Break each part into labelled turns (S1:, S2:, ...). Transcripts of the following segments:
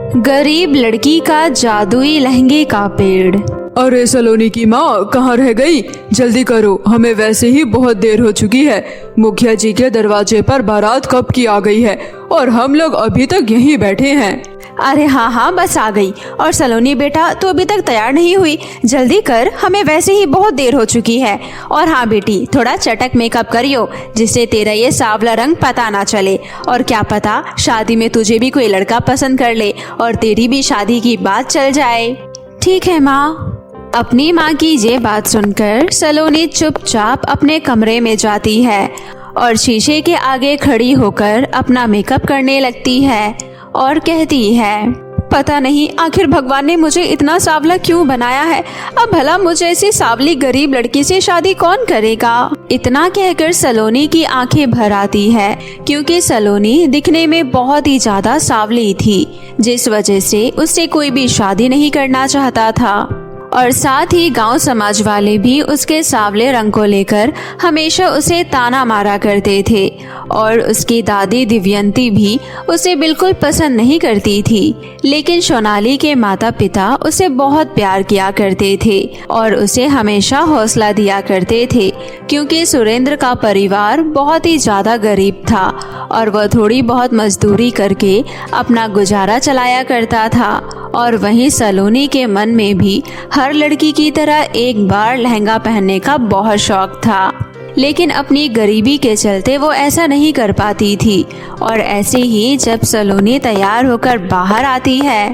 S1: गरीब लड़की का जादुई लहंगे का पेड़।
S2: अरे सलोनी की माँ कहाँ रह गई? जल्दी करो, हमें वैसे ही बहुत देर हो चुकी है। मुखिया जी के दरवाजे पर बारात कब की आ गई है और हम लोग अभी तक यहीं बैठे हैं।
S1: अरे हाँ, बस आ गई। और सलोनी बेटा, तू अभी तक तैयार नहीं हुई? जल्दी कर, हमें वैसे ही बहुत देर हो चुकी है। और हाँ बेटी, थोड़ा चटक मेकअप करियो, जिससे तेरा ये सांवला रंग पता ना चले। और क्या पता शादी में तुझे भी कोई लड़का पसंद कर ले और तेरी भी शादी की बात चल जाए। ठीक है माँ। अपनी माँ की ये बात सुनकर सलोनी चुपचाप अपने कमरे में जाती है और शीशे के आगे खड़ी होकर अपना मेकअप करने लगती है और कहती है, पता नहीं आखिर भगवान ने मुझे इतना सांवला क्यों बनाया है। अब भला मुझे ऐसी सांवली गरीब लड़की से शादी कौन करेगा। इतना कहकर सलोनी की आंखें भर आती है, क्योंकि सलोनी दिखने में बहुत ही ज्यादा सांवली थी, जिस वजह से उससे कोई भी शादी नहीं करना चाहता था। और साथ ही गांव समाज वाले भी उसके सांवले रंग को लेकर हमेशा उसे ताना मारा करते थे। और उसकी दादी दिव्यंती भी उसे बिल्कुल पसंद नहीं करती थी। लेकिन सोनाली के माता पिता उसे बहुत प्यार किया करते थे और उसे हमेशा हौसला दिया करते थे, क्योंकि सुरेंद्र का परिवार बहुत ही ज्यादा गरीब था और वह थोड़ी बहुत मजदूरी करके अपना गुजारा चलाया करता था। और वहीं सलोनी के मन में भी हर लड़की की तरह एक बार लहंगा पहनने का बहुत शौक था, लेकिन अपनी गरीबी के चलते वो ऐसा नहीं कर पाती थी। और ऐसे ही जब सलोनी तैयार होकर बाहर आती है,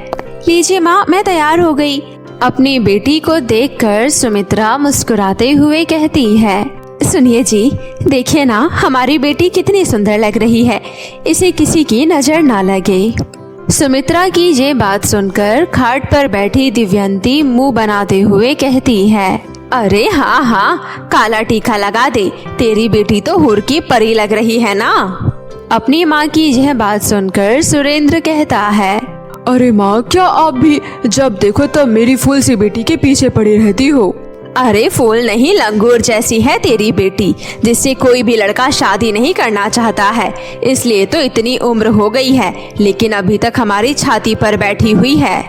S1: लीजिए माँ, मैं तैयार हो गई। अपनी बेटी को देखकर सुमित्रा मुस्कुराते हुए कहती है, सुनिए जी, देखिए ना हमारी बेटी कितनी सुंदर लग रही है, इसे किसी की नजर ना लगे। सुमित्रा की ये बात सुनकर खाट पर बैठी दिव्यंती मुंह बनाते हुए कहती है, अरे हाँ, काला टीका लगा दे, तेरी बेटी तो हुर की परी लग रही है ना। अपनी माँ की यह बात सुनकर सुरेंद्र कहता है,
S2: अरे माँ, क्या आप भी जब देखो तब मेरी फूल सी बेटी के पीछे पड़ी रहती हो?
S1: अरे फूल नहीं, लंगूर जैसी है तेरी बेटी, जिससे कोई भी लड़का शादी नहीं करना चाहता है। इसलिए तो इतनी उम्र हो गई है, लेकिन अभी तक हमारी छाती पर बैठी हुई है।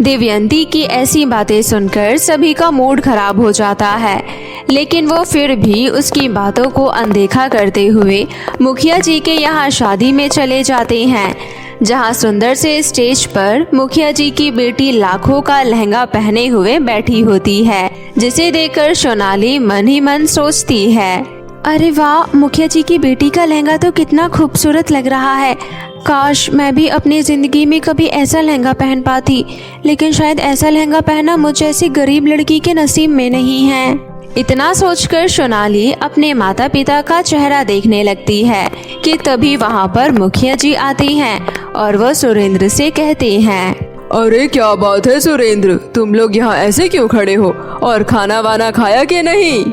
S1: दिव्यंती की ऐसी बातें सुनकर सभी का मूड खराब हो जाता है, लेकिन वो फिर भी उसकी बातों को अनदेखा करते हुए मुखिया जी के यहाँ शादी में चले जाते हैं, जहाँ सुंदर से स्टेज पर मुखिया जी की बेटी लाखों का लहंगा पहने हुए बैठी होती है, जिसे देखकर सोनाली मन ही मन सोचती है, अरे वाह, मुखिया जी की बेटी का लहंगा तो कितना खूबसूरत लग रहा है। काश मैं भी अपनी जिंदगी में कभी ऐसा लहंगा पहन पाती, लेकिन शायद ऐसा लहंगा पहनना मुझ ऐसी गरीब लड़की के नसीब में नहीं है। इतना सोचकर सोनाली अपने माता पिता का चेहरा देखने लगती है कि तभी वहाँ पर मुखिया जी आती हैं और वह सुरेंद्र से कहते हैं,
S2: अरे क्या बात है सुरेंद्र, तुम लोग यहाँ ऐसे क्यों खड़े हो और खाना वाना खाया कि नहीं?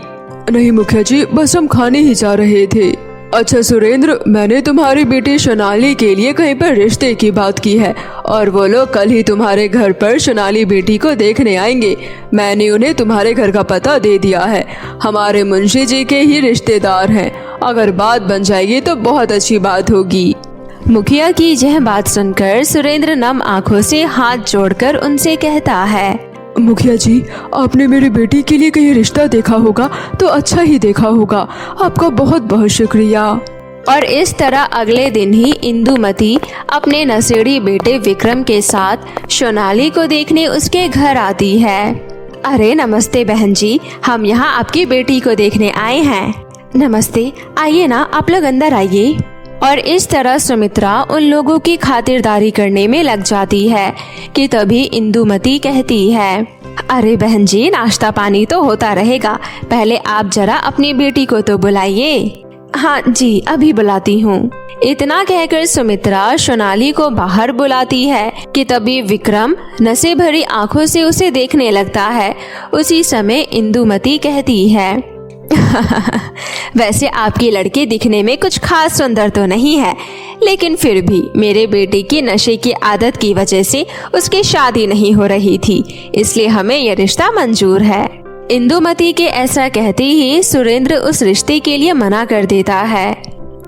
S2: नहीं मुखिया जी, बस हम खाने ही जा रहे थे। अच्छा सुरेंद्र, मैंने तुम्हारी बेटी सोनाली के लिए कहीं पर रिश्ते की बात की है और वो लोग कल ही तुम्हारे घर पर सोनाली बेटी को देखने आएंगे। मैंने उन्हें तुम्हारे घर का पता दे दिया है, हमारे मुंशी जी के ही रिश्तेदार हैं। अगर बात बन जाएगी तो बहुत अच्छी बात होगी।
S1: मुखिया की यह बात सुनकर सुरेंद्र नम आंखों से हाथ जोड़कर उनसे कहता है,
S2: मुखिया जी, आपने मेरी बेटी के लिए कहीं रिश्ता देखा होगा तो अच्छा ही देखा होगा, आपका बहुत बहुत शुक्रिया।
S1: और इस तरह अगले दिन ही इंदुमती अपने नशेड़ी बेटे विक्रम के साथ सोनाली को देखने उसके घर आती है। अरे नमस्ते बहन जी, हम यहाँ आपकी बेटी को देखने आए हैं। नमस्ते, आइए ना, आप लोग अंदर आइए। और इस तरह सुमित्रा उन लोगों की खातिरदारी करने में लग जाती है कि तभी इंदुमती कहती है, अरे बहन जी, नाश्ता पानी तो होता रहेगा, पहले आप जरा अपनी बेटी को तो बुलाइए। हाँ जी, अभी बुलाती हूँ। इतना कहकर सुमित्रा सोनाली को बाहर बुलाती है कि तभी विक्रम नशे भरी आंखों से उसे देखने लगता है। उसी समय इंदुमती कहती है, वैसे आपकी लड़की दिखने में कुछ खास सुंदर तो नहीं है, लेकिन फिर भी मेरे बेटे की नशे की आदत की वजह से उसकी शादी नहीं हो रही थी, इसलिए हमें यह रिश्ता मंजूर है। इंदुमती के ऐसा कहते ही सुरेंद्र उस रिश्ते के लिए मना कर देता है।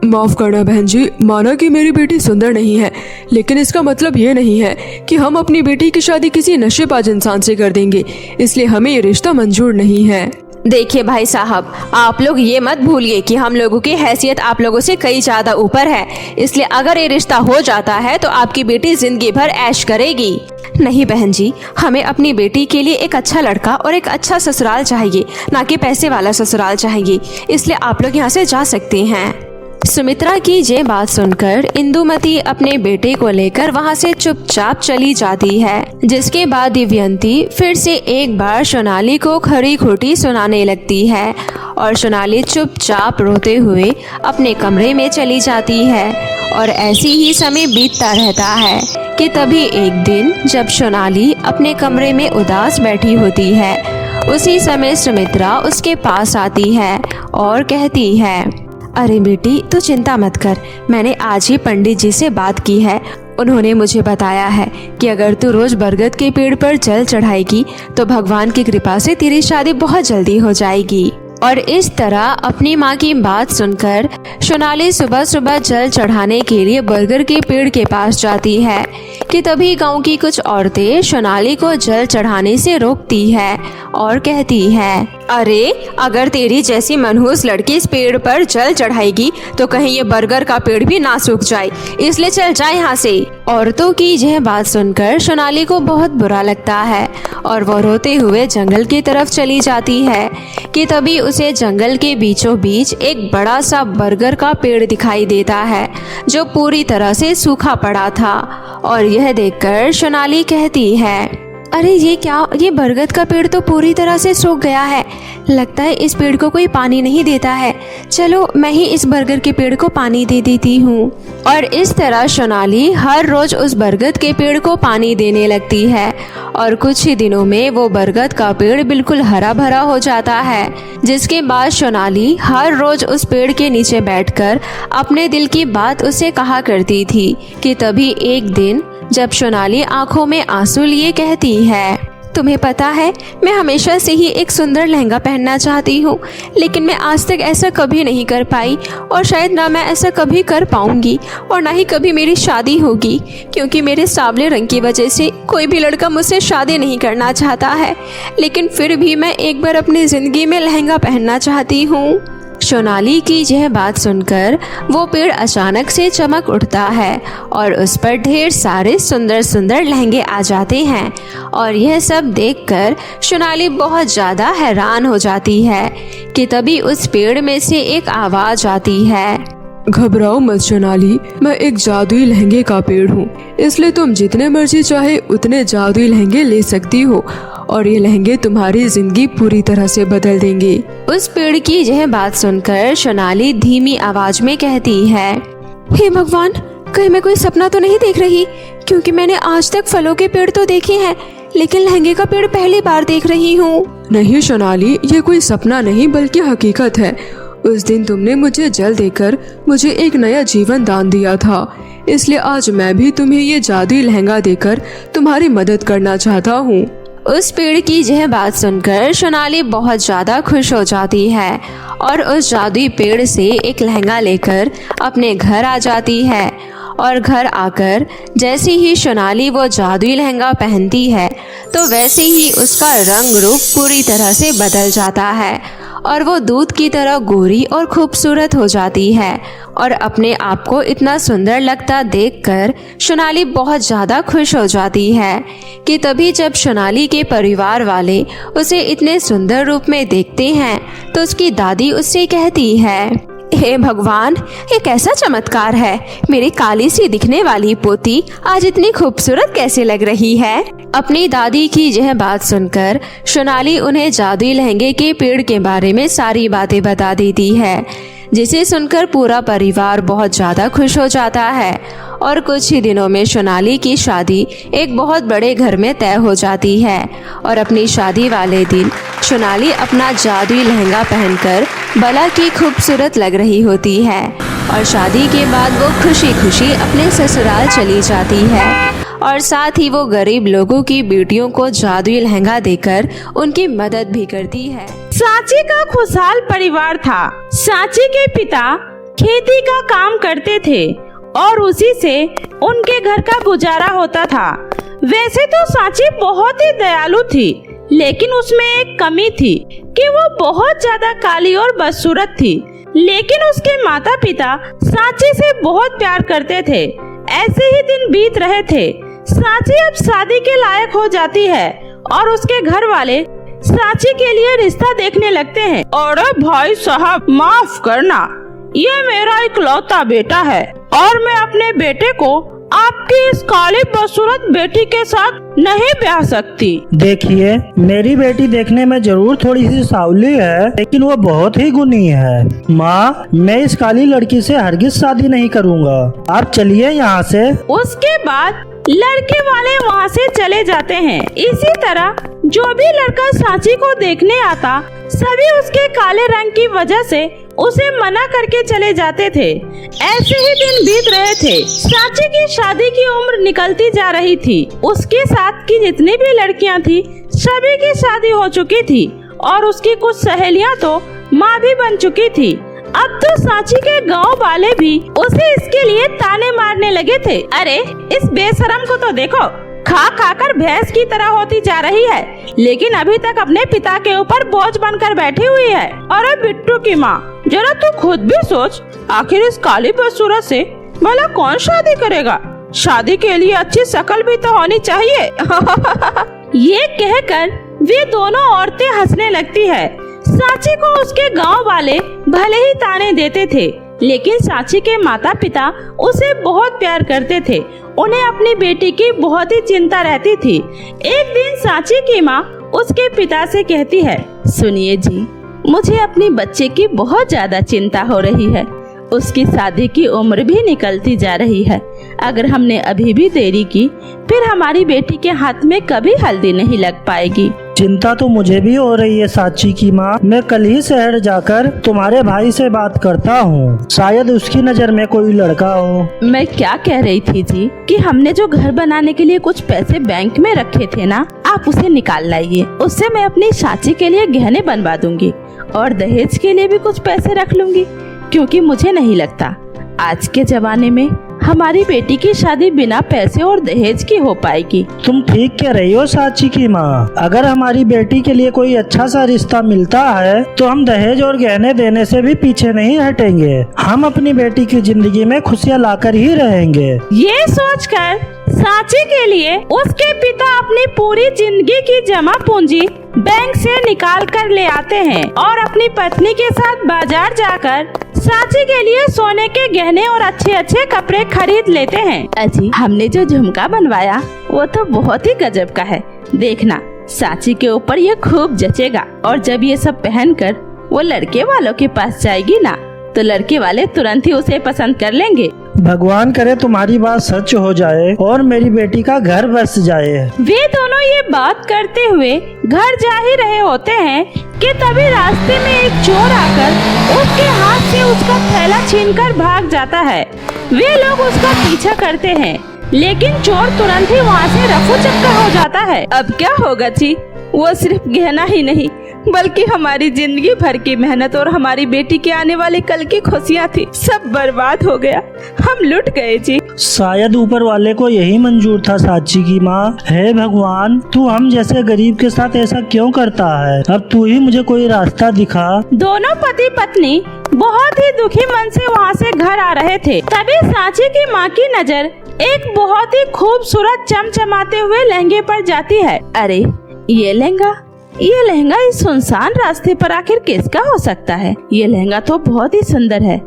S2: माफ करना बहन जी, माना कि मेरी बेटी सुंदर नहीं है, लेकिन इसका मतलब ये नहीं है कि हम अपनी बेटी की शादी किसी नशेबाज इंसान से कर देंगे, इसलिए हमें ये रिश्ता मंजूर नहीं है।
S1: देखिए भाई साहब, आप लोग ये मत भूलिए कि हम लोगों की हैसियत आप लोगों से कई ज्यादा ऊपर है, इसलिए अगर ये रिश्ता हो जाता है तो आपकी बेटी जिंदगी भर ऐश करेगी। नहीं बहन जी, हमें अपनी बेटी के लिए एक अच्छा लड़का और एक अच्छा ससुराल चाहिए, ना कि पैसे वाला ससुराल चाहिए, इसलिए आप लोग यहाँ से जा सकते हैं। सुमित्रा की ये बात सुनकर इंदुमती अपने बेटे को लेकर वहाँ से चुपचाप चली जाती है, जिसके बाद दिव्यंती फिर से एक बार सोनाली को खरी खोटी सुनाने लगती है और सोनाली चुपचाप रोते हुए अपने कमरे में चली जाती है। और ऐसी ही समय बीतता रहता है कि तभी एक दिन जब सोनाली अपने कमरे में उदास बैठी होती है, उसी समय सुमित्रा उसके पास आती है और कहती है, अरे बेटी तू चिंता मत कर, मैंने आज ही पंडित जी से बात की है। उन्होंने मुझे बताया है कि अगर तू रोज बरगद के पेड़ पर जल चढ़ाएगी तो भगवान की कृपा से तेरी शादी बहुत जल्दी हो जाएगी। और इस तरह अपनी माँ की बात सुनकर सोनाली सुबह सुबह जल चढ़ाने के लिए बरगद के पेड़ के पास जाती है कि तभी गांव की कुछ औरतें सोनाली को जल चढ़ाने से रोकती है और कहती है, अरे अगर तेरी जैसी मनहूस लड़की इस पेड़ पर जल चढ़ाएगी तो कहीं ये बरगद का पेड़ भी ना सूख जाए, इसलिए चल जाए यहाँ से। औरतों की यह बात सुनकर सोनाली को बहुत बुरा लगता है और वो रोते हुए जंगल की तरफ चली जाती है कि तभी उसे जंगल के बीचों बीच एक बड़ा सा बरगद का पेड़ दिखाई देता है जो पूरी तरह से सूखा पड़ा था। और यह देखकर सोनाली कहती है, अरे ये क्या, ये बरगद का पेड़ तो पूरी तरह से सूख गया है, लगता है इस पेड़ को कोई पानी नहीं देता है, चलो मैं ही इस बरगद के पेड़ को पानी दे देती हूँ। और इस तरह सोनाली हर रोज उस बरगद के पेड़ को पानी देने लगती है और कुछ ही दिनों में वो बरगद का पेड़ बिल्कुल हरा भरा हो जाता है, जिसके बाद सोनाली हर रोज उस पेड़ के नीचे बैठकर अपने दिल की बात उसे कहा करती थी कि तभी एक दिन जब सोनाली आंखों में आंसू लिए कहती है, तुम्हें पता है मैं हमेशा से ही एक सुंदर लहंगा पहनना चाहती हूँ, लेकिन मैं आज तक ऐसा कभी नहीं कर पाई और शायद ना मैं ऐसा कभी कर पाऊंगी और ना ही कभी मेरी शादी होगी, क्योंकि मेरे सांवले रंग की वजह से कोई भी लड़का मुझसे शादी नहीं करना चाहता है, लेकिन फिर भी मैं एक बार अपनी जिंदगी में लहंगा पहनना चाहती हूँ। सोनाली की यह बात सुनकर वो पेड़ अचानक से चमक उठता है और उस पर ढेर सारे सुंदर सुंदर लहंगे आ जाते हैं और यह सब देखकर सोनाली बहुत ज़्यादा हैरान हो जाती है कि तभी उस पेड़ में से एक आवाज़ आती है,
S2: घबराओ मत सोनाली, मैं एक जादुई लहंगे का पेड़ हूँ, इसलिए तुम जितने मर्जी चाहे उतने जादुई लहंगे ले सकती हो और ये लहंगे तुम्हारी जिंदगी पूरी तरह से बदल देंगे।
S1: उस पेड़ की यह बात सुनकर सोनाली धीमी आवाज में कहती है, हे भगवान, कहीं मैं कोई सपना तो नहीं देख रही, क्योंकि मैंने आज तक फलों के पेड़ तो देखे हैं लेकिन लहंगे का पेड़ पहली बार देख रही हूँ।
S2: नहीं सोनाली, ये कोई सपना नहीं बल्कि हकीकत है। उस दिन तुमने मुझे जल देकर मुझे एक नया जीवन दान दिया था, इसलिए आज मैं भी तुम्हें ये जादुई लहंगा देकर तुम्हारी मदद करना चाहता हूँ।
S1: उस पेड़ की यह बात सुनकर सोनाली बहुत ज्यादा खुश हो जाती है और उस जादुई पेड़ से एक लहंगा लेकर अपने घर आ जाती है। और घर आकर जैसे ही सोनाली वो जादुई लहंगा पहनती है तो वैसे ही उसका रंग रूप पूरी तरह से बदल जाता है और वो दूध की तरह गोरी और खूबसूरत हो जाती है। और अपने आप को इतना सुंदर लगता देखकर सोनाली बहुत ज़्यादा खुश हो जाती है कि तभी जब सोनाली के परिवार वाले उसे इतने सुंदर रूप में देखते हैं तो उसकी दादी उससे कहती है, हे भगवान, ये कैसा चमत्कार है, मेरी काली सी दिखने वाली पोती आज इतनी खूबसूरत कैसे लग रही है। अपनी दादी की यह बात सुनकर सोनाली उन्हें जादुई लहंगे के पेड़ के बारे में सारी बातें बता देती है, जिसे सुनकर पूरा परिवार बहुत ज़्यादा खुश हो जाता है। और कुछ ही दिनों में सोनाली की शादी एक बहुत बड़े घर में तय हो जाती है और अपनी शादी वाले दिन सोनाली अपना जादुई लहंगा पहनकर भला की खूबसूरत लग रही होती है और शादी के बाद वो खुशी खुशी अपने ससुराल चली जाती है और साथ ही वो गरीब लोगों की बेटियों को जादुई लहंगा देकर उनकी मदद भी करती है।
S3: सांची का खुशहाल परिवार था। सांची के पिता खेती का काम करते थे और उसी से उनके घर का गुजारा होता था। वैसे तो सांची बहुत ही दयालु थी, लेकिन उसमें एक कमी थी कि वो बहुत ज्यादा काली और बदसूरत थी। लेकिन उसके माता पिता सांची से बहुत प्यार करते थे। ऐसे ही दिन बीत रहे थे। सांची अब शादी के लायक हो जाती है और उसके घर वाले सांची के लिए रिश्ता देखने लगते हैं। अरे भाई साहब, माफ करना, ये मेरा इकलौता बेटा है और मैं अपने बेटे को आपकी इस काली बदसूरत बेटी के साथ नहीं ब्याह सकती।
S4: देखिए, मेरी बेटी देखने में जरूर थोड़ी सी सांवली है, लेकिन वो बहुत ही गुणी है। माँ, मैं इस काली लड़की से हरगिज शादी नहीं करूँगा। आप चलिए यहाँ से।
S3: उसके बाद लड़के वाले वहाँ से चले जाते हैं। इसी तरह जो भी लड़का सांची को देखने आता, सभी उसके काले रंग की वजह से उसे मना करके चले जाते थे। ऐसे ही दिन बीत रहे थे। सांची की शादी की उम्र निकलती जा रही थी। उसके साथ की जितनी भी लड़कियां थी, सभी की शादी हो चुकी थी और उसकी कुछ सहेलियां तो माँ भी बन चुकी थी। अब तो सांची के गांव वाले भी उसे इसके लिए ताने मारने लगे थे। अरे इस बेशरम को तो देखो, खा खाकर भैंस की तरह होती जा रही है, लेकिन अभी तक अपने पिता के ऊपर बोझ बनकर बैठी हुई है। अरे बिट्टू की माँ, जरा तू खुद भी सोच, आखिर इस काली बदसूरत से भला कौन शादी करेगा? शादी के लिए अच्छी शक्ल भी तो होनी चाहिए। ये कहकर वे दोनों औरतें हंसने लगती है। सांची को उसके गांव वाले भले ही ताने देते थे, लेकिन सांची के माता पिता उसे बहुत प्यार करते थे। उन्हें अपनी बेटी की बहुत ही चिंता रहती थी। एक दिन सांची की माँ उसके पिता से कहती है, सुनिए जी, मुझे अपनी बच्चे की बहुत ज्यादा चिंता हो रही है। उसकी शादी की उम्र भी निकलती जा रही है। अगर हमने अभी भी देरी की, फिर हमारी बेटी के हाथ में कभी हल्दी नहीं लग पाएगी।
S4: चिंता तो मुझे भी हो रही है सांची की माँ। मैं कल ही शहर जाकर तुम्हारे भाई से बात करता हूँ, शायद उसकी नज़र में कोई लड़का हो।
S3: मैं क्या कह रही थी जी कि हमने जो घर बनाने के लिए कुछ पैसे बैंक में रखे थे ना, आप उसे निकाल लाइए। उससे मैं अपनी सांची के लिए गहने बनवा दूंगी और दहेज के लिए भी कुछ पैसे रख लूंगी, क्योंकि मुझे नहीं लगता आज के जमाने में हमारी बेटी की शादी बिना पैसे और दहेज की हो पाएगी।
S4: तुम ठीक कह रही हो सांची की माँ। अगर हमारी बेटी के लिए कोई अच्छा सा रिश्ता मिलता है तो हम दहेज और गहने देने से भी पीछे नहीं हटेंगे। हम अपनी बेटी की जिंदगी में खुशियाँ लाकर ही रहेंगे।
S3: ये सोचकर सांची के लिए उसके पिता अपनी पूरी जिंदगी की जमा पूंजी बैंक से निकाल कर ले आते हैं और अपनी पत्नी के साथ बाजार जाकर सांची के लिए सोने के गहने और अच्छे अच्छे कपड़े खरीद लेते हैं। अजी, हमने जो झुमका बनवाया वो तो बहुत ही गजब का है। देखना, सांची के ऊपर ये खूब जचेगा और जब ये सब पहनकर वो लड़के वालों के पास जाएगी ना, तो लड़के वाले तुरंत ही उसे पसंद कर लेंगे।
S4: भगवान करे तुम्हारी बात सच हो जाए और मेरी बेटी का घर बस जाए।
S3: वे दोनों ये बात करते हुए घर जा ही रहे होते हैं कि तभी रास्ते में एक चोर आकर उसके हाथ से उसका थैला छीनकर भाग जाता है। वे लोग उसका पीछा करते हैं, लेकिन चोर तुरंत ही वहाँ से रफू चक्कर हो जाता है। अब क्या होगा जी, वो सिर्फ गहना ही नहीं बल्कि हमारी जिंदगी भर की मेहनत और हमारी बेटी के आने वाले कल की खुशियाँ थी, सब बर्बाद हो गया। हम लुट गए जी।
S4: शायद ऊपर वाले को यही मंजूर था सांची की माँ। हे भगवान, तू हम जैसे गरीब के साथ ऐसा क्यों करता है? अब तू ही मुझे कोई रास्ता दिखा।
S3: दोनों पति पत्नी बहुत ही दुखी मन से वहाँ से घर आ रहे थे। तभी सांची की माँ की नजर एक बहुत ही खूबसूरत चमचमाते हुए लहंगे पर जाती है। अरे ये लहंगा इस सुनसान रास्ते पर आखिर किसका हो सकता है? ये लहंगा तो बहुत ही सुंदर है।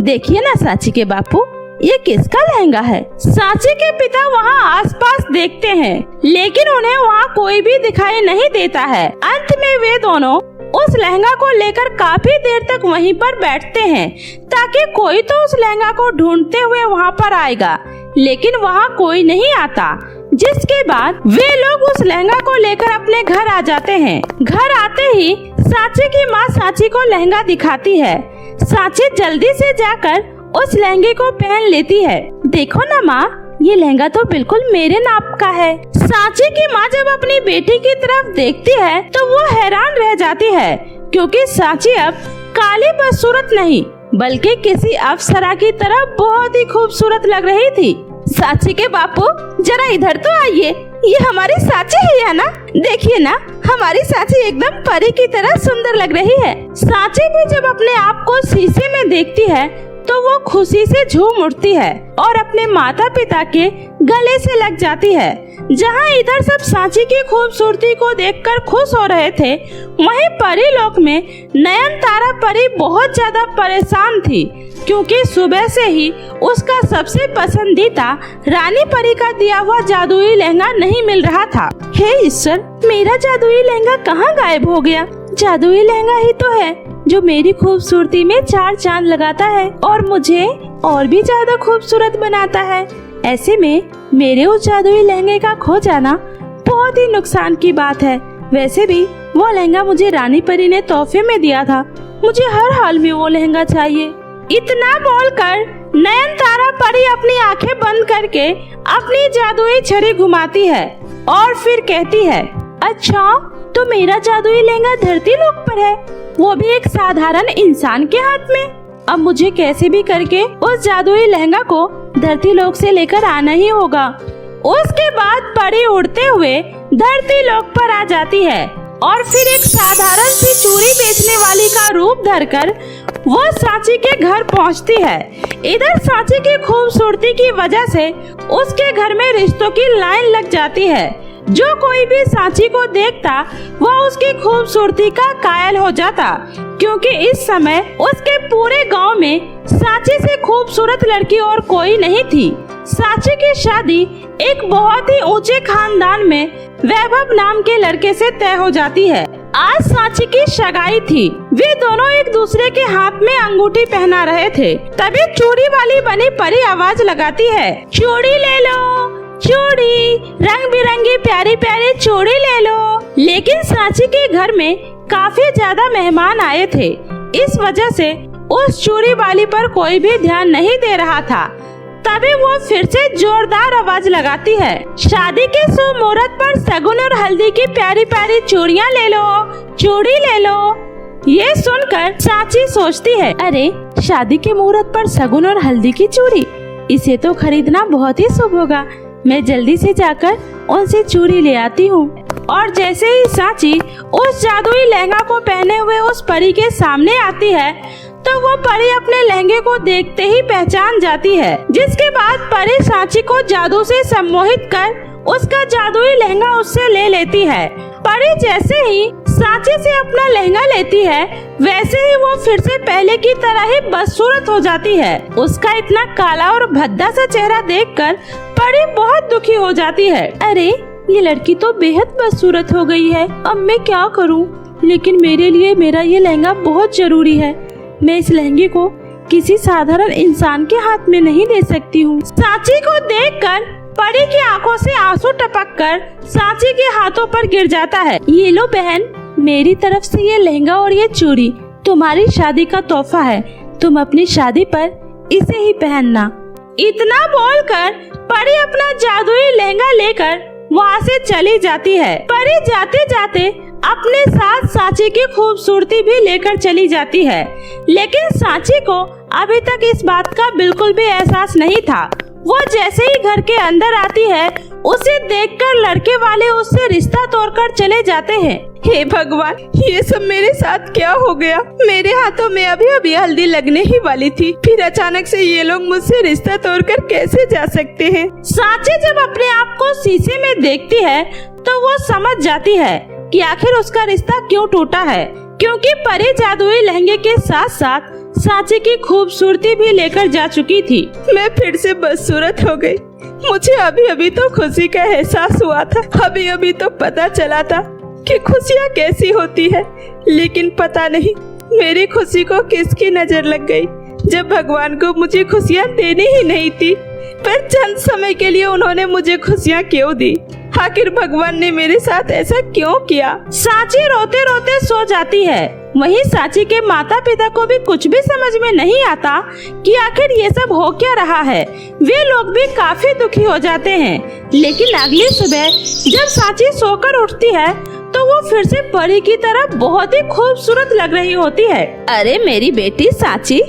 S3: देखिए ना सांची के बापू, ये किसका लहंगा है? सांची के पिता वहाँ आसपास देखते हैं, लेकिन उन्हें वहाँ कोई भी दिखाई नहीं देता है। अंत में वे दोनों उस लहंगा को लेकर काफी देर तक वहीं पर बैठते हैं, ताकि कोई तो उस लहंगा को ढूंढते हुए वहाँ पर आएगा, लेकिन वहाँ कोई नहीं आता। जिसके बाद वे लोग उस लहंगा को लेकर अपने घर आ जाते हैं। घर आते ही सांची की माँ सांची को लहंगा दिखाती है। सांची जल्दी से जाकर उस लहंगे को पहन लेती है। देखो ना माँ, ये लहंगा तो बिल्कुल मेरे नाप का है। सांची की माँ जब अपनी बेटी की तरफ देखती है तो वो हैरान रह जाती है, क्योंकि सांची अब काली बदसूरत नहीं बल्कि किसी अप्सरा की तरह बहुत ही खूबसूरत लग रही थी। साची के बापू, जरा इधर तो आइए, ये हमारी साची ही है ना? देखिए ना, हमारी साची एकदम परी की तरह सुंदर लग रही है। साची भी जब अपने आप को शीशे में देखती है तो वो खुशी से झूम उठती है और अपने माता पिता के गले से लग जाती है। जहाँ इधर सब साची की खूबसूरती को देखकर खुश हो रहे थे, वहीं परी लोक में नयनतारा परी बहुत ज्यादा परेशान थी, क्योंकि सुबह से ही उसका सबसे पसंदीदा रानी परी का दिया हुआ जादुई लहंगा नहीं मिल रहा था। हे ईश्वर, मेरा जादुई लहंगा कहाँ गायब हो गया? जादुई लहंगा ही तो है जो मेरी खूबसूरती में 4 चांद लगाता है और मुझे और भी ज्यादा खूबसूरत बनाता है। ऐसे में मेरे उस जादुई लहंगे का खो जाना बहुत ही नुकसान की बात है। वैसे भी वो लहंगा मुझे रानी परी ने तोहफे में दिया था, मुझे हर हाल में वो लहंगा चाहिए। इतना बोलकर नयनतारा परी अपनी आंखें बंद करके अपनी जादुई छड़ी घुमाती है और फिर कहती है, अच्छा तो मेरा जादुई लहंगा धरती लोक पर है, वो भी एक साधारण इंसान के हाथ में। अब मुझे कैसे भी करके उस जादुई लहंगा को धरती लोक से लेकर आना ही होगा। उसके बाद परी उड़ते हुए धरती लोक पर आ जाती है और फिर एक साधारण सी चूड़ी बेचने वाली का रूप धरकर वो साची के घर पहुंचती है। इधर साची की खूबसूरती की वजह से उसके घर में रिश्तों की लाइन लग जाती है। जो कोई भी साची को देखता वह उसकी खूबसूरती का कायल हो जाता, क्योंकि इस समय उसके पूरे गांव में साची से खूबसूरत लड़की और कोई नहीं थी। साची की शादी एक बहुत ही ऊंचे खानदान में वैभव नाम के लड़के से तय हो जाती है। आज साची की सगाई थी। वे दोनों एक दूसरे के हाथ में अंगूठी पहना रहे थे। तभी चूड़ी वाली बनी परी आवाज लगाती है, चूड़ी ले लो, चूड़ी, रंग बिरंगी प्यारी प्यारी चूड़ी ले लो। लेकिन साची के घर में काफी ज्यादा मेहमान आए थे, इस वजह से उस चूड़ी वाली पर कोई भी ध्यान नहीं दे रहा था। तभी वो फिर से जोरदार आवाज लगाती है, शादी के शुभ मुहूर्त पर सगुन और हल्दी की प्यारी प्यारी चूड़ियाँ ले लो, चूड़ी ले लो। ये सुनकर साची सोचती है, अरे शादी के मुहूर्त पर सगुन और हल्दी की चूड़ी, इसे तो खरीदना बहुत ही शुभ होगा। मैं जल्दी से जाकर उनसे चूड़ी ले आती हूँ। और जैसे ही साची उस जादुई लहंगा को पहने हुए उस परी के सामने आती है तो वो परी अपने लहंगे को देखते ही पहचान जाती है, जिसके बाद परी साची को जादू से सम्मोहित कर उसका जादुई लहंगा उससे ले लेती है। परी जैसे ही साची से अपना लहंगा लेती है, वैसे ही वो फिर से पहले की तरह ही बदसूरत हो जाती है। उसका इतना काला और भद्दा सा चेहरा देखकर परी बहुत दुखी हो जाती है। अरे ये लड़की तो बेहद बदसूरत हो गई है, अब मैं क्या करूं? लेकिन मेरे लिए मेरा ये लहंगा बहुत जरूरी है। मैं इस लहंगे को किसी साधारण इंसान के हाथ में नहीं दे सकती हूँ। साची को देखकर परी की आंखों से आंसू टपककर साची के हाथों पर गिर जाता है। ये लो बहन, मेरी तरफ से ये लहंगा और ये चूड़ी तुम्हारी शादी का तोहफा है, तुम अपनी शादी पर इसे ही पहनना। इतना बोलकर परी अपना जादुई लहंगा लेकर वहाँ से चली जाती है। परी जाते जाते अपने साथ साची की खूबसूरती भी लेकर चली जाती है, लेकिन साची को अभी तक इस बात का बिल्कुल भी एहसास नहीं था। वो जैसे ही घर के अंदर आती है, उसे देखकर लड़के वाले उससे रिश्ता तोड़कर चले जाते हैं। हे भगवान, ये सब मेरे साथ क्या हो गया? मेरे हाथों में अभी अभी हल्दी लगने ही वाली थी, फिर अचानक से ये लोग मुझसे रिश्ता तोड़कर कैसे जा सकते हैं? साची जब अपने आप को शीशे में देखती है तो वो समझ जाती है कि आखिर उसका रिश्ता क्यों टूटा है, क्योंकि परी जादुई लहंगे के साथ साथ साची की खूबसूरती भी लेकर जा चुकी थी। मैं फिर से बदसूरत हो गई। मुझे अभी अभी तो खुशी का एहसास हुआ था, अभी अभी तो पता चला था कि खुशियाँ कैसी होती है, लेकिन पता नहीं मेरी खुशी को किसकी नजर लग गई, जब भगवान को मुझे खुशियाँ देनी ही नहीं थी, पर चंद समय के लिए उन्होंने मुझे खुशियाँ क्यों दी? आखिर भगवान ने मेरे साथ ऐसा क्यों किया? साची रोते रोते सो जाती है। वहीं साची के माता पिता को भी कुछ भी समझ में नहीं आता कि आखिर ये सब हो क्या रहा है। वे लोग भी काफी दुखी हो जाते हैं। लेकिन अगली सुबह जब साची सोकर उठती है तो वो फिर से परी की तरह बहुत ही खूबसूरत लग रही होती है। अरे मेरी बेटी साची,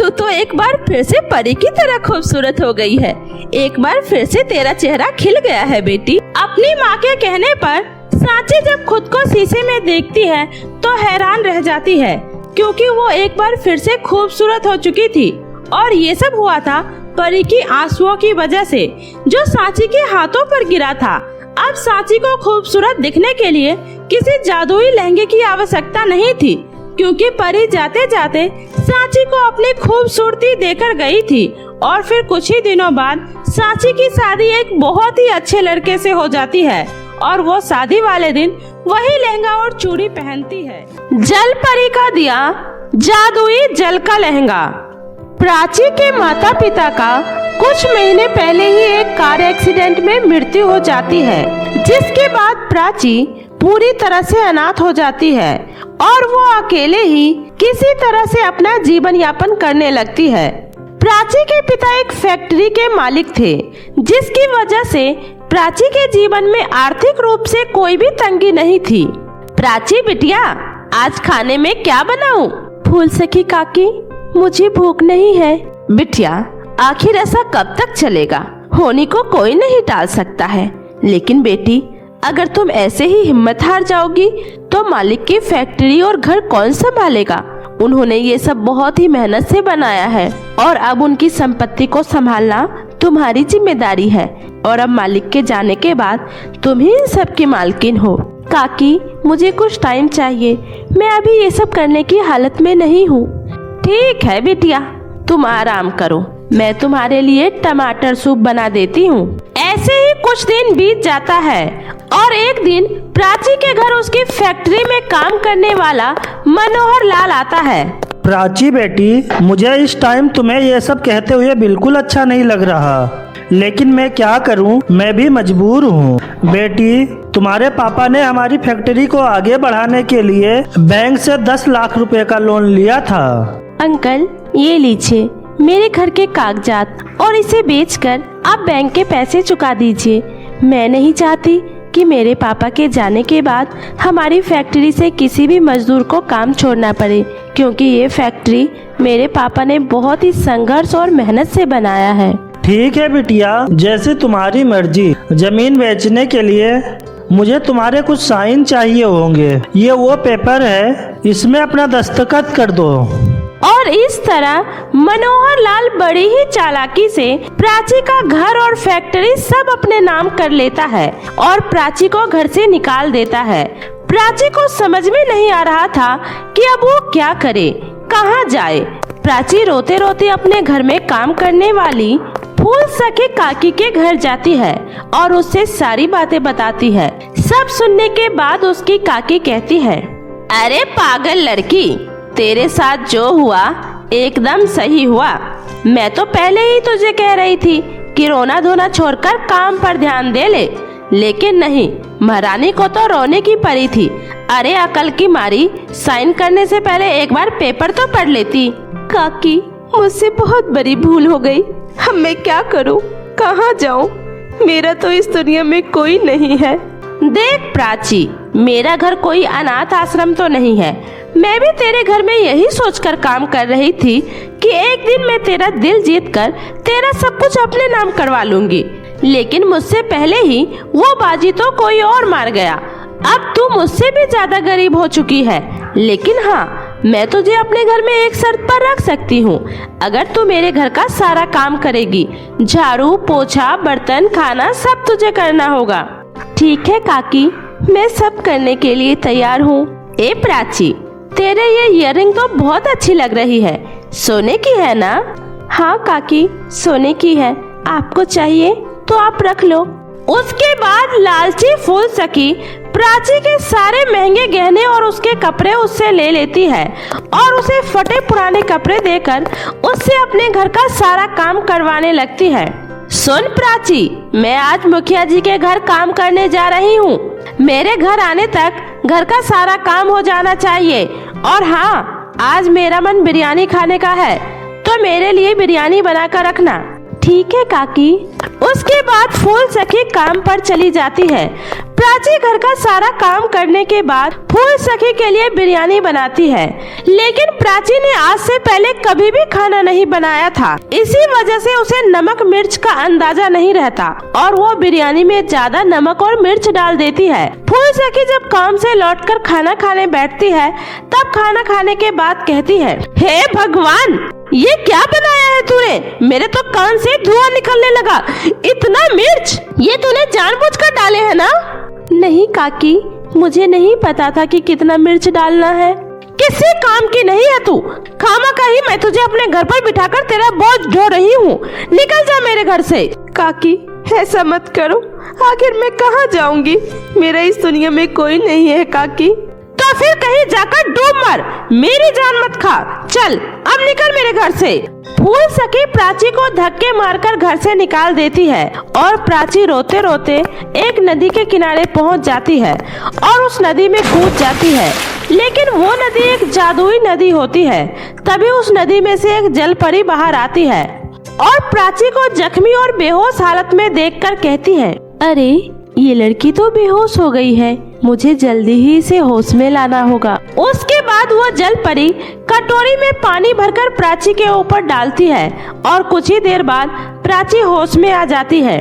S3: तू तो एक बार फिर से परी की तरह खूबसूरत हो गई है। एक बार फिर से तेरा चेहरा खिल गया है बेटी। अपनी माँ के कहने पर सांची जब खुद को शीशे में देखती है तो हैरान रह जाती है, क्योंकि वो एक बार फिर से खूबसूरत हो चुकी थी। और ये सब हुआ था परी की आंसुओं की वजह से, जो सांची के हाथों पर गिरा था। अब सांची को खूबसूरत दिखने के लिए किसी जादुई लहंगे की आवश्यकता नहीं थी, क्योंकि परी जाते जाते सांची को अपनी खूबसूरती देकर गई थी। और फिर कुछ ही दिनों बाद सांची की शादी एक बहुत ही अच्छे लड़के से हो जाती है, और वो शादी वाले दिन वही लहंगा और चूड़ी पहनती है। जल परी का दिया जादुई जल का लहंगा। प्राची के माता पिता का कुछ महीने पहले ही एक कार एक्सीडेंट में मृत्यु हो जाती है, जिसके बाद प्राची पूरी तरह से अनाथ हो जाती है और वो अकेले ही किसी तरह से अपना जीवन यापन करने लगती है। प्राची के पिता एक फैक्ट्री के मालिक थे, जिसकी वजह से प्राची के जीवन में आर्थिक रूप से कोई भी तंगी नहीं थी। प्राची बिटिया, आज खाने में क्या बनाऊं? फूल सखी काकी, मुझे भूख नहीं है। बिटिया, आखिर ऐसा कब तक चलेगा? होने को कोई नहीं टाल सकता है, लेकिन बेटी अगर तुम ऐसे ही हिम्मत हार जाओगी तो मालिक की फैक्ट्री और घर कौन संभालेगा? उन्होंने ये सब बहुत ही मेहनत से बनाया है और अब उनकी संपत्ति को संभालना तुम्हारी जिम्मेदारी है। और अब मालिक के जाने के बाद तुम ही इन सब की मालकिन हो। काकी, मुझे कुछ टाइम चाहिए, मैं अभी ये सब करने की हालत में नहीं हूँ। ठीक है बिटिया, तुम आराम करो, मैं तुम्हारे लिए टमाटर सूप बना देती हूँ। ऐसे ही कुछ दिन बीत जाता है और एक दिन प्राची के घर उसकी फैक्ट्री में काम करने वाला मनोहर लाल आता है।
S4: प्राची बेटी, मुझे इस टाइम तुम्हें ये सब कहते हुए बिल्कुल अच्छा नहीं लग रहा, लेकिन मैं क्या करूं, मैं भी मजबूर हूं। बेटी, तुम्हारे पापा ने हमारी फैक्ट्री को आगे बढ़ाने के लिए बैंक से 10 लाख रुपए का लोन लिया था।
S3: अंकल, ये लीजिए मेरे घर के कागजात और इसे बेचकर आप बैंक के पैसे चुका दीजिए। मैं नहीं चाहती कि मेरे पापा के जाने के बाद हमारी फैक्ट्री से किसी भी मजदूर को काम छोड़ना पड़े, क्योंकि ये फैक्ट्री मेरे पापा ने बहुत ही संघर्ष और मेहनत से बनाया है।
S4: ठीक है बिटिया, जैसे तुम्हारी मर्जी। जमीन बेचने के लिए मुझे तुम्हारे कुछ साइन चाहिए होंगे। ये वो पेपर है, इसमें अपना दस्तखत कर दो।
S3: और इस तरह मनोहर लाल बड़ी ही चालाकी से प्राची का घर और फैक्ट्री सब अपने नाम कर लेता है और प्राची को घर से निकाल देता है। प्राची को समझ में नहीं आ रहा था कि अब वो क्या करे, कहाँ जाए। प्राची रोते रोते अपने घर में काम करने वाली फूल सखी काकी के घर जाती है और उससे सारी बातें बताती है। सब सुनने के बाद उसकी काकी कहती है, अरे पागल लड़की, तेरे साथ जो हुआ एकदम सही हुआ। मैं तो पहले ही तुझे कह रही थी कि रोना धोना छोड़कर काम पर ध्यान दे ले, लेकिन नहीं, महारानी को तो रोने की पड़ी थी। अरे अकल की मारी, साइन करने से पहले एक बार पेपर तो पढ़ लेती। काकी, मुझसे बहुत बड़ी भूल हो गई। अब मैं क्या करूं, कहाँ जाऊं? मेरा तो इस दुनिया में कोई नहीं है। देख प्राची, मेरा घर कोई अनाथ आश्रम तो नहीं है। मैं भी तेरे घर में यही सोचकर काम कर रही थी कि एक दिन मैं तेरा दिल जीतकर तेरा सब कुछ अपने नाम करवा लूंगी, लेकिन मुझसे पहले ही वो बाजी तो कोई और मार गया। अब तू मुझसे भी ज्यादा गरीब हो चुकी है, लेकिन हाँ, मैं तुझे अपने घर में एक शर्त पर रख सकती हूँ। अगर तू मेरे घर का सारा काम करेगी, झाड़ू पोछा बर्तन खाना सब तुझे करना होगा। ठीक है काकी, मैं सब करने के लिए तैयार हूँ। ए प्राची, तेरे ये इयररिंग तो बहुत अच्छी लग रही है, सोने की है ना? हाँ काकी, सोने की है। आपको चाहिए तो आप रख लो। उसके बाद लालची फूल सखी प्राची के सारे महंगे गहने और उसके कपड़े उससे ले लेती है और उसे फटे पुराने कपड़े देकर उससे अपने घर का सारा काम करवाने लगती है। सुन प्राची, मैं आज मुखिया जी के घर काम करने जा रही हूँ। मेरे घर आने तक घर का सारा काम हो जाना चाहिए। और हाँ, आज मेरा मन बिरयानी खाने का है, तो मेरे लिए बिरयानी बनाकर रखना। ठीक है काकी। उसके बाद फूल सखी काम पर चली जाती है। प्राची घर का सारा काम करने के बाद फूल सखी के लिए बिरयानी बनाती है, लेकिन प्राची ने आज से पहले कभी भी खाना नहीं बनाया था। इसी वजह से उसे नमक मिर्च का अंदाजा नहीं रहता और वो बिरयानी में ज्यादा नमक और मिर्च डाल देती है। फूल सखी जब काम से लौटकर खाना खाने बैठती है, तब खाना खाने के बाद कहती है, हे भगवान, ये क्या बनाया है तूने? मेरे तो कान से धुआं निकलने लगा। इतना मिर्च, ये तूने जानबूझकर डाले है ना? नहीं काकी, मुझे नहीं पता था कि कितना मिर्च डालना है। किसी काम की नहीं है तू। खामखा ही मैं तुझे अपने घर पर बिठाकर तेरा बोझ ढो रही हूँ। निकल जा मेरे घर से। काकी, ऐसा मत करो, आखिर मैं कहाँ जाऊंगी? मेरा इस दुनिया में कोई नहीं है काकी। तो फिर कहीं जाकर डूब मर, मेरी जान मत खा। चल अब निकल मेरे घर से। फूल सखी प्राची को धक्के मारकर घर से निकाल देती है और प्राची रोते रोते एक नदी के किनारे पहुंच जाती है और उस नदी में कूद जाती है। लेकिन वो नदी एक जादुई नदी होती है। तभी उस नदी में से एक जल परी बाहर आती है और प्राची को जख्मी और बेहोश हालत में देखकर कहती है, अरे ये लड़की तो बेहोश हो गई है, मुझे जल्दी ही इसे होश में लाना होगा। उसके बाद वो जल परी कटोरी में पानी भरकर प्राची के ऊपर डालती है और कुछ ही देर बाद प्राची होश में आ जाती है।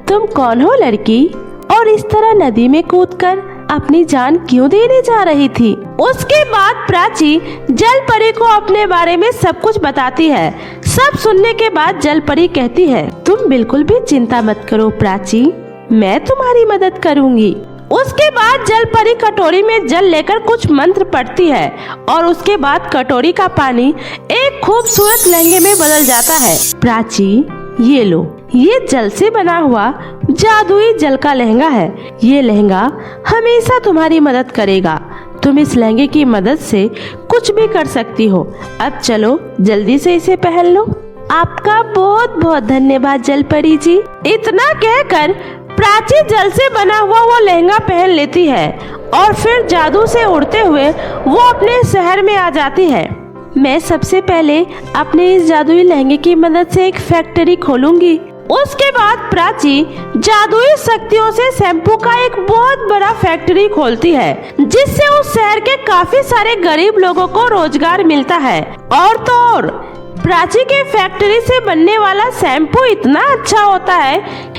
S3: तुम कौन हो लड़की, और इस तरह नदी में कूदकर अपनी जान क्यों देने जा रही थी? उसके बाद प्राची जल परी को अपने बारे में सब कुछ बताती है। सब सुनने के बाद जल परी कहती है, तुम बिल्कुल भी चिंता मत करो प्राची, मैं तुम्हारी मदद करूंगी। उसके बाद जल परी कटोरी में जल लेकर कुछ मंत्र पढ़ती है और उसके बाद कटोरी का पानी एक खूबसूरत लहंगे में बदल जाता है। प्राची, ये लो, ये जल से बना हुआ जादुई जल का लहंगा है। ये लहंगा हमेशा तुम्हारी मदद करेगा। तुम इस लहंगे की मदद से कुछ भी कर सकती हो। अब चलो जल्दी से इसे पहन लो। आपका बहुत बहुत धन्यवाद जल परी जी। इतना कहकर प्राची जल से बना हुआ वो लहंगा पहन लेती है और फिर जादू से उड़ते हुए वो अपने शहर में आ जाती है। मैं सबसे पहले अपने इस जादुई लहंगे की मदद से एक फैक्ट्री खोलूंगी। उसके बाद प्राची जादुई शक्तियों से शैम्पू का एक बहुत बड़ा फैक्ट्री खोलती है, जिससे उस शहर के काफी सारे गरीब लोगों को रोजगार मिलता है। और तो और प्राची के फैक्ट्री से बनने वाला शैम्पू इतना अच्छा होता है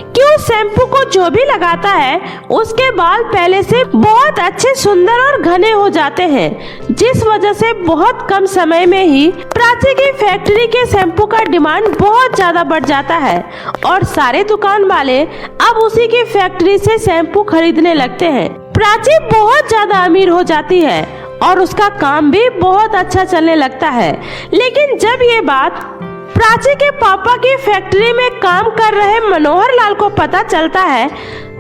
S3: कि उस शैम्पू को जो भी लगाता है उसके बाल पहले से बहुत अच्छे, सुंदर और घने हो जाते हैं, जिस वजह से बहुत कम समय में ही प्राची की फैक्ट्री के शैम्पू का डिमांड बहुत ज्यादा बढ़ जाता है और सारे दुकान वाले अब उसी की फैक्ट्री से शैम्पू खरीदने लगते हैं। प्राची बहुत ज्यादा अमीर हो जाती है और उसका काम भी बहुत अच्छा चलने लगता है। लेकिन जब ये बात प्राची के पापा की फैक्ट्री में काम कर रहे मनोहर लाल को पता चलता है,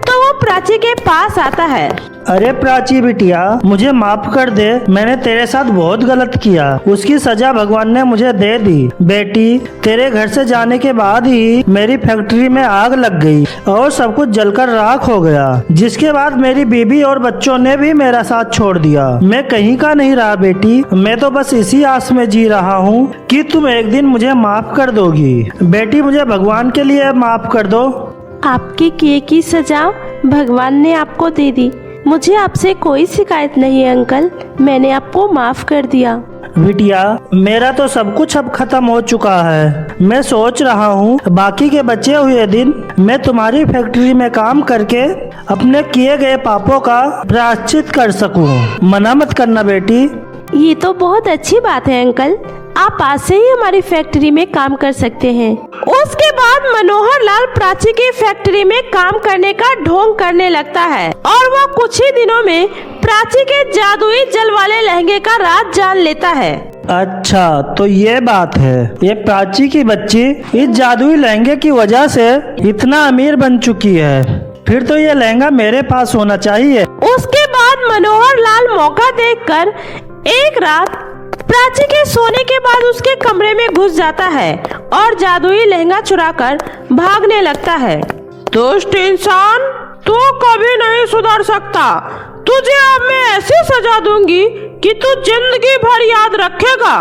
S3: तो वो प्राची के पास आता है।
S4: अरे प्राची बिटिया, मुझे माफ कर दे, मैंने तेरे साथ बहुत गलत किया। उसकी सजा भगवान ने मुझे दे दी। बेटी, तेरे घर से जाने के बाद ही मेरी फैक्ट्री में आग लग गई और सब कुछ जलकर राख हो गया, जिसके बाद मेरी बीबी और बच्चों ने भी मेरा साथ छोड़ दिया। मैं कहीं का नहीं रहा बेटी, मैं तो बस इसी आस में जी रहा हूँ कि तुम एक दिन मुझे माफ कर दोगी। बेटी, मुझे भगवान के लिए माफ कर दो।
S3: आपके किए की सजा भगवान ने आपको दे दी। मुझे आपसे कोई शिकायत नहीं है अंकल, मैंने आपको माफ कर दिया।
S4: बिटिया, मेरा तो सब कुछ अब खत्म हो चुका है। मैं सोच रहा हूँ बाकी के बचे हुए दिन मैं तुम्हारी फैक्ट्री में काम करके अपने किए गए पापों का प्रायश्चित कर सकूँ। मना मत करना बेटी।
S3: ये तो बहुत अच्छी बात है अंकल, आप आज से ही हमारी फैक्ट्री में काम कर सकते हैं। उसके बाद मनोहर लाल प्राची की फैक्ट्री में काम करने का ढोंग करने लगता है और वो कुछ ही दिनों में प्राची के जादुई जल वाले लहंगे का राज जान लेता है।
S4: अच्छा, तो ये बात है। ये प्राची की बच्ची इस जादुई लहंगे की वजह से इतना अमीर बन चुकी है। फिर तो ये लहंगा मेरे पास होना चाहिए।
S3: उसके बाद मनोहर लाल मौका देखकर एक रात प्राची के सोने के बाद उसके कमरे में घुस जाता है और जादुई लहंगा चुराकर भागने लगता है। दुष्ट इंसान, तू कभी नहीं सुधर सकता। तुझे अब मैं ऐसी सजा दूंगी कि तू जिंदगी भर याद रखेगा।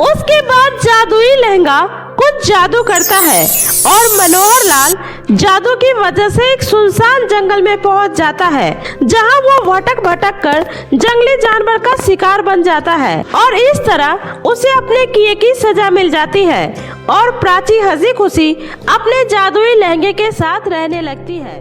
S3: उसके बाद जादुई लहंगा कुछ कुछ जादू करता है और मनोहर लाल जादू की वजह से एक सुनसान जंगल में पहुंच जाता है, जहां वो भटक भटक कर जंगली जानवर का शिकार बन जाता है और इस तरह उसे अपने किए की सजा मिल जाती है और प्राची हंसी खुशी अपने जादुई लहंगे के साथ रहने लगती है।